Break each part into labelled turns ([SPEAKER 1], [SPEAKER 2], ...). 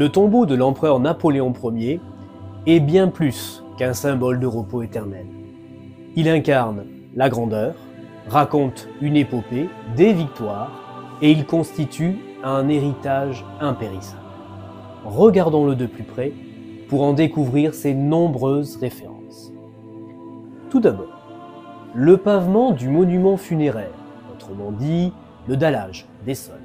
[SPEAKER 1] le tombeau de l'empereur Napoléon Ier est bien plus qu'un symbole de repos éternel. Il incarne la grandeur, raconte une épopée, des victoires, et il constitue un héritage impérissable. Regardons-le de plus près pour en découvrir ses nombreuses références. Tout d'abord, le pavement du monument funéraire, autrement dit le dallage des sols,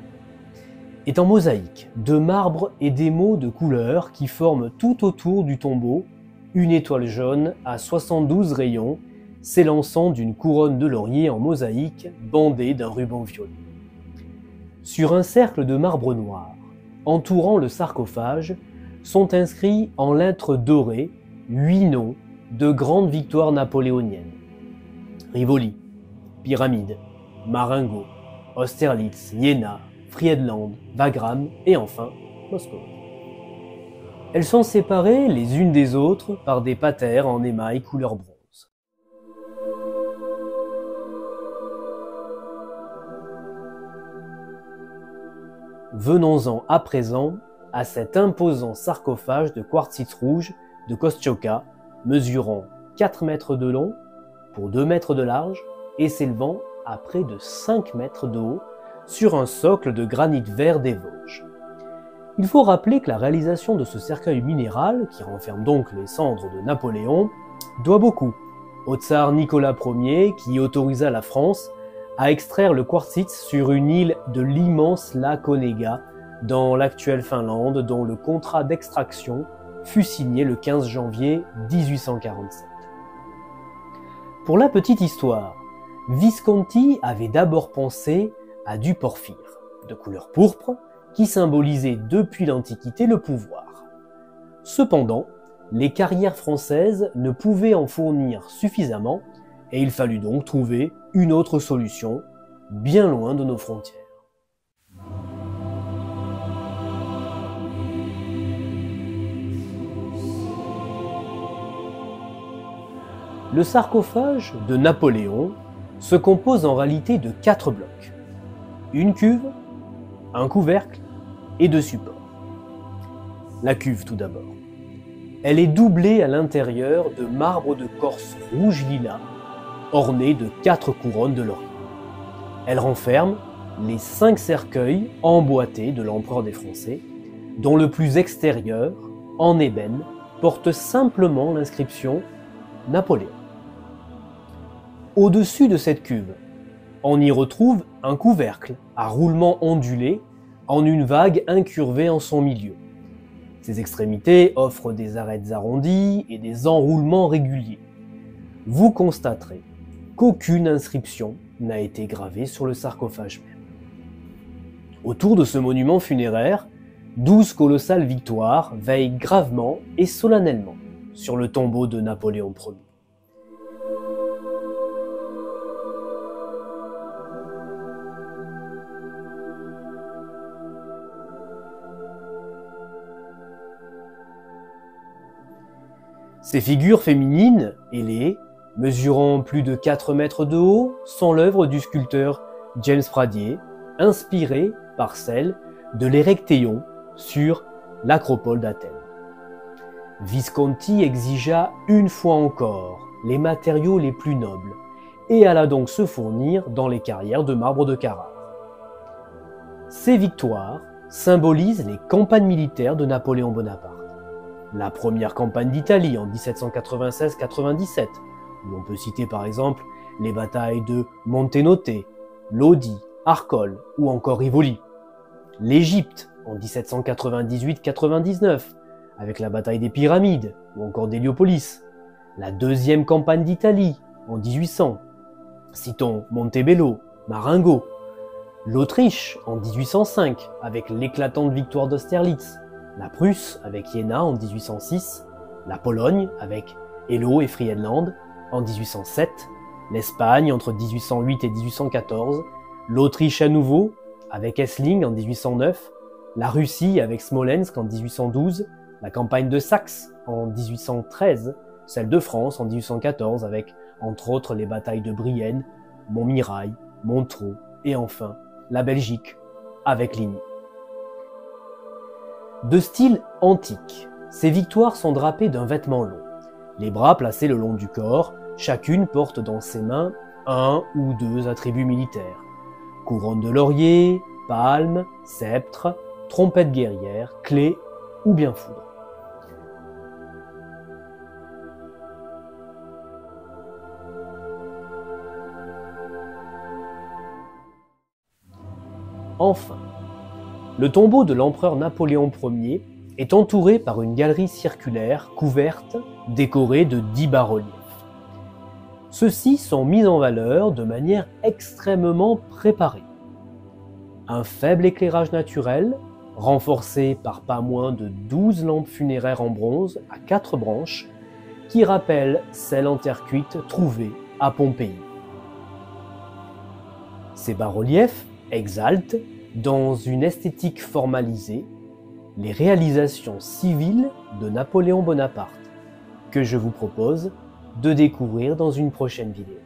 [SPEAKER 1] est en mosaïque de marbre et d'émaux de couleur qui forment tout autour du tombeau une étoile jaune à 72 rayons s'élançant d'une couronne de laurier en mosaïque bandée d'un ruban violet. Sur un cercle de marbre noir, entourant le sarcophage, sont inscrits en lettres dorées 8 noms de grandes victoires napoléoniennes. Rivoli, Pyramide, Marengo, Austerlitz, Iéna, Friedland, Wagram et enfin Moscou. Elles sont séparées les unes des autres par des patères en émail couleur bronze. Venons-en à présent à cet imposant sarcophage de quartzite rouge de Kostchoka, mesurant 4 mètres de long pour 2 mètres de large et s'élevant à près de 5 mètres de haut sur un socle de granit vert des Vosges. Il faut rappeler que la réalisation de ce cercueil minéral, qui renferme donc les cendres de Napoléon, doit beaucoup au tsar Nicolas Ier qui autorisa la France à extraire le quartzite sur une île de l'immense lac Onega dans l'actuelle Finlande dont le contrat d'extraction fut signé le 15 janvier 1847. Pour la petite histoire, Visconti avait d'abord pensé à du porphyre, de couleur pourpre, qui symbolisait depuis l'Antiquité le pouvoir. Cependant, les carrières françaises ne pouvaient en fournir suffisamment et il fallut donc trouver une autre solution, bien loin de nos frontières. Le sarcophage de Napoléon se compose en réalité de 4 blocs. Une cuve, un couvercle et 2 supports. La cuve tout d'abord. Elle est doublée à l'intérieur de marbre de Corse rouge-lilas, orné de 4 couronnes de laurier. Elle renferme les 5 cercueils emboîtés de l'empereur des Français, dont le plus extérieur, en ébène, porte simplement l'inscription « Napoléon ». Au-dessus de cette cuve, on y retrouve un couvercle à roulement ondulé en une vague incurvée en son milieu. Ses extrémités offrent des arêtes arrondies et des enroulements réguliers. Vous constaterez qu'aucune inscription n'a été gravée sur le sarcophage même. Autour de ce monument funéraire, 12 colossales victoires veillent gravement et solennellement sur le tombeau de Napoléon Ier. Ces figures féminines, ailées, mesurant plus de 4 mètres de haut, sont l'œuvre du sculpteur James Pradier, inspirée par celle de l'Érectéion sur l'acropole d'Athènes. Visconti exigea une fois encore les matériaux les plus nobles et alla donc se fournir dans les carrières de marbre de Carrare. Ces victoires symbolisent les campagnes militaires de Napoléon Bonaparte. La première campagne d'Italie en 1796-97, où on peut citer par exemple les batailles de Montenotte, Lodi, Arcole ou encore Rivoli. L'Égypte en 1798-99, avec la bataille des Pyramides ou encore d'Héliopolis. La deuxième campagne d'Italie en 1800, citons Montebello, Marengo. L'Autriche en 1805, avec l'éclatante victoire d'Austerlitz. La Prusse avec Iéna en 1806, la Pologne avec Eylau et Friedland en 1807, l'Espagne entre 1808 et 1814, l'Autriche à nouveau avec Essling en 1809, la Russie avec Smolensk en 1812, la campagne de Saxe en 1813, celle de France en 1814 avec entre autres les batailles de Brienne, Montmirail, Montreux et enfin la Belgique avec Ligny. De style antique, ces victoires sont drapées d'un vêtement long, les bras placés le long du corps, chacune porte dans ses mains un ou deux attributs militaires. Couronne de laurier, palme, sceptre, trompette guerrière, clé ou bien foudre. Enfin, le tombeau de l'empereur Napoléon Ier est entouré par une galerie circulaire couverte, décorée de 10 bas-reliefs. Ceux-ci sont mis en valeur de manière extrêmement préparée. Un faible éclairage naturel, renforcé par pas moins de 12 lampes funéraires en bronze à 4 branches, qui rappellent celles en terre cuite trouvées à Pompéi. Ces bas-reliefs exaltent, dans une esthétique formalisée, les réalisations civiles de Napoléon Bonaparte, que je vous propose de découvrir dans une prochaine vidéo.